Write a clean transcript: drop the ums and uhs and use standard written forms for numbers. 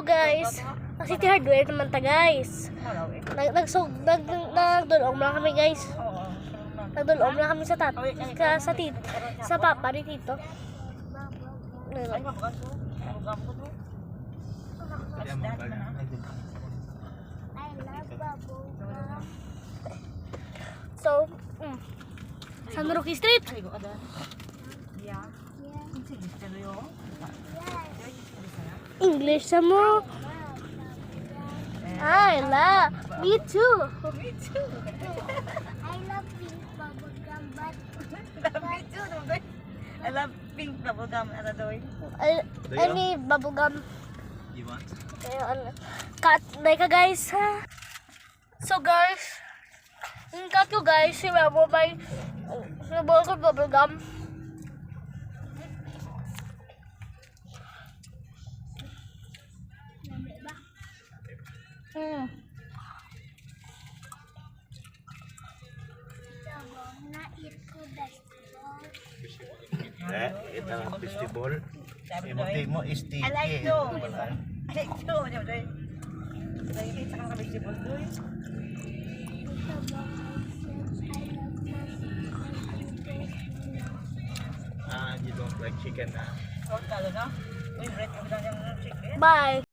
guys, ang City Hardware naman ta guys. Nagdulong lang kami guys. Nagdulong lang kami sa papa ni Tito. So, San Roque Street. English sa mo. I love. Me too. Me too. I love pink bubblegum, but Me too. I love pink bubblegum. Ano doy? Any bubblegum. You want? Cut like ka guys. So guys, yung cut ko guys, si Memo may bubblegum. na-eat ko vegetable. Ito ang festival. Imuti mo istike. I like to. I like to. Lagi sa kang vegetable doy. You don't like chicken na? Oh, talo na. Uy, bread ko lang yung chicken. Bye.